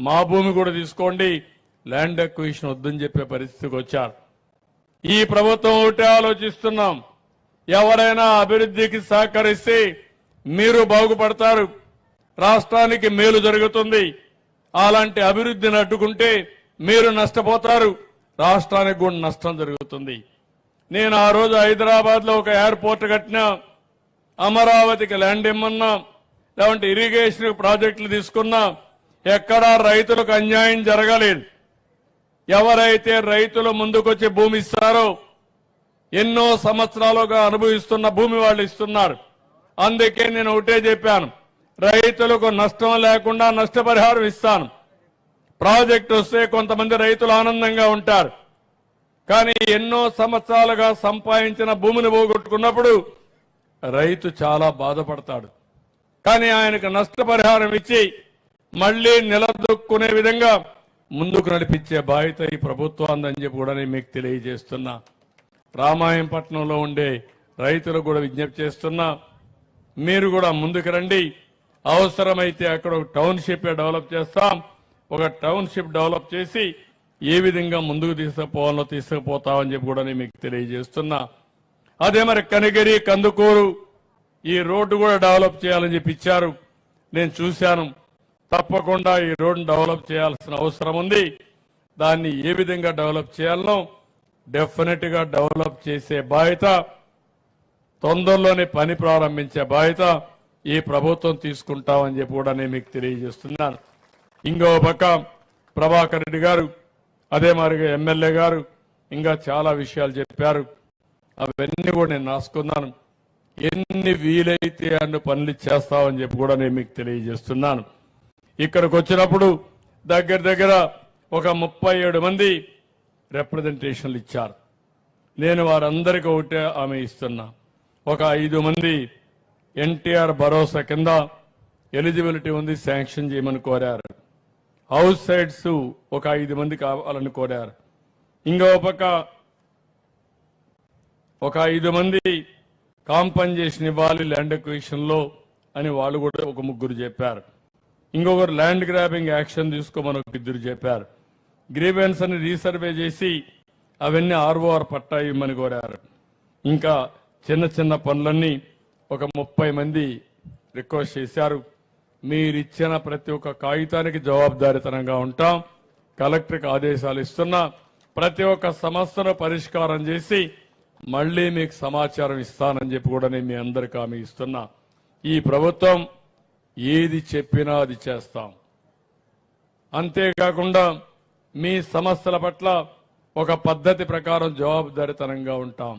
మా భూమి కూడా తీసుకోండి, ల్యాండ్ అక్విజిషన్ వద్దని చెప్పే పరిస్థితికి వచ్చారు. ఈ ప్రభుత్వం ఒకటే ఆలోచిస్తున్నాం, ఎవరైనా అభివృద్ధికి సహకరిస్తే మీరు బాగుపడతారు, రాష్ట్రానికి మేలు జరుగుతుంది. అలాంటి అభివృద్ధిని అడ్డుకుంటే మీరు నష్టపోతారు, రాష్ట్రానికి కూడా నష్టం జరుగుతుంది. నేను ఆ రోజు హైదరాబాద్ లో ఒక ఎయిర్పోర్ట్ కట్టినా, అమరావతికి ల్యాండ్ ఇమ్మన్నా, లేదంటే ఇరిగేషన్ ప్రాజెక్టులు తీసుకున్నా, ఎక్కడా రైతులకు అన్యాయం జరగలేదు. ఎవరైతే రైతులు ముందుకొచ్చి భూమి ఇస్తారో, ఎన్నో సంవత్సరాలుగా అనుభవిస్తున్న భూమి వాళ్ళు ఇస్తున్నారు. అందుకే నేను ఒకటే చెప్పాను, రైతులకు నష్టం లేకుండా నష్టపరిహారం ఇస్తాను. ప్రాజెక్టు వస్తే కొంతమంది రైతులు ఆనందంగా ఉంటారు, కానీ ఎన్నో సంవత్సరాలుగా సంపాదించిన భూమిని పోగొట్టుకున్నప్పుడు రైతు చాలా బాధపడతాడు. కానీ ఆయనకు నష్టపరిహారం ఇచ్చి మళ్లీ నిలదొక్కునే విధంగా ముందుకు నడిపించే బాధ్యత ఈ ప్రభుత్వాన్ని చెప్పి కూడా నేను మీకు తెలియజేస్తున్నా. రామాయంపట్నంలో ఉండే రైతులకు కూడా విజ్ఞప్తి చేస్తున్నా, మీరు కూడా ముందుకు రండి. అవసరమైతే అక్కడ ఒక టౌన్షిప్ డెవలప్ చేస్తాం. ఒక టౌన్షిప్ డెవలప్ చేసి ఏ విధంగా ముందుకు తీసుకుపోవాలో తీసుకుపోతామని చెప్పి కూడా నేను మీకు తెలియజేస్తున్నా. అదే మరి కనిగిరి కందుకూరు ఈ రోడ్డు కూడా డెవలప్ చేయాలని చెప్పి ఇచ్చారు. నేను చూశాను, తప్పకుండా ఈ రోడ్డు డెవలప్ చేయాల్సిన అవసరం ఉంది. దాన్ని ఏ విధంగా డెవలప్ చేయాలనో డెఫినెట్ గా డెవలప్ చేసే బాధ్యత, తొందరలోనే పని ప్రారంభించే బాధ్యత ఈ ప్రభుత్వం తీసుకుంటామని చెప్పి కూడా నేను మీకు తెలియజేస్తున్నాను. ఇంకో పక్క ప్రభాకర్ రెడ్డి గారు, అదే మాదిరిగా ఎమ్మెల్యే గారు ఇంకా చాలా విషయాలు చెప్పారు. అవన్నీ కూడా నేను రాసుకున్నాను. ఎన్ని వీలైతే అన్ని పనులు చేస్తామని చెప్పి కూడా నేను మీకు తెలియజేస్తున్నాను. ఇక్కడికి వచ్చినప్పుడు దగ్గర ఒక 37 మంది రిప్రజెంటేషన్లు ఇచ్చారు. నేను వారందరికీ ఒకటే హామీ ఇస్తున్నా, ఒక 5 మంది ఎన్టీఆర్ భరోసా కింద ఎలిజిబిలిటీ ఉంది, శాంక్షన్ చేయమని కోరారు. హౌస్ సైడ్స్ ఒక 5 మంది కావాలని కోరారు. ఇంకో పక్క ఒక 5 మంది కాంపన్సేషన్ ఇవ్వాలి ల్యాండ్ అక్విజిషన్ లో అని వాళ్ళు కూడా ఒక 3 చెప్పారు. ఇంకొకరు ల్యాండ్ గ్రాబింగ్ యాక్షన్ తీసుకోమని ఒక 2 చెప్పారు. గ్రీవెన్స్ అని రీసర్వే చేసి అవన్నీ ఆర్ఓఆర్ పట్టా ఇవ్వమని కోరారు. ఇంకా చిన్న పనులన్నీ ఒక 30 మంది రిక్వెస్ట్ చేశారు. మీరిచ్చిన ప్రతి ఒక్క కాగితానికి జవాబుదారీతనంగా ఉంటాం. కలెక్టర్కి ఆదేశాలు ఇస్తున్నా, ప్రతి ఒక్క సమస్యను పరిష్కారం చేసి మళ్లీ మీకు సమాచారం ఇస్తానని చెప్పి కూడా నేను మీ అందరికీ హామీ ఇస్తున్నా. ఈ ప్రభుత్వం ఏది చెప్పినా అది చేస్తాం. అంతేకాకుండా మీ సమస్యల పట్ల ఒక పద్ధతి ప్రకారం జవాబుదారీతనంగా ఉంటాం.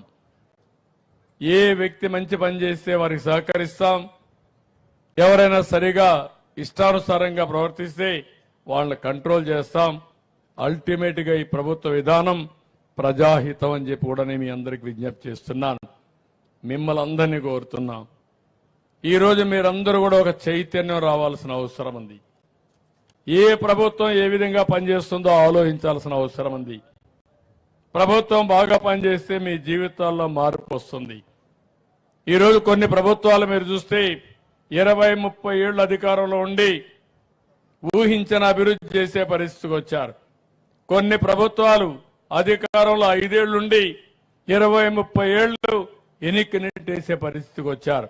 ఏ వ్యక్తి మంచి పని చేస్తే వారికి సహకరిస్తాం. ఎవరైనా సరిగా ఇష్టానుసారంగా ప్రవర్తిస్తే వాళ్ళని కంట్రోల్ చేస్తాం. అల్టిమేట్ గా ఈ ప్రభుత్వ విధానం ప్రజాహితం అని చెప్పి కూడా నేను మీ అందరికి విజ్ఞప్తి చేస్తున్నాను. మిమ్మల్ని అందరినీ కోరుతున్నాం, ఈరోజు మీరందరూ కూడా ఒక చైతన్యం రావాల్సిన అవసరం ఉంది. ఏ ప్రభుత్వం ఏ విధంగా పనిచేస్తుందో ఆలోచించాల్సిన అవసరం ఉంది. ప్రభుత్వం బాగా పనిచేస్తే మీ జీవితాల్లో మార్పు వస్తుంది. ఈరోజు కొన్ని ప్రభుత్వాలు మీరు చూస్తే 20-30 ఏళ్ల అధికారంలో ఉండి ఊహించిన అభివృద్ధి చేసే పరిస్థితికి వచ్చారు. కొన్ని ప్రభుత్వాలు అధికారంలో 5 ఏళ్లుండి 20-30 ఏళ్లు ఎన్నిక నెట్టేసే పరిస్థితికి వచ్చారు.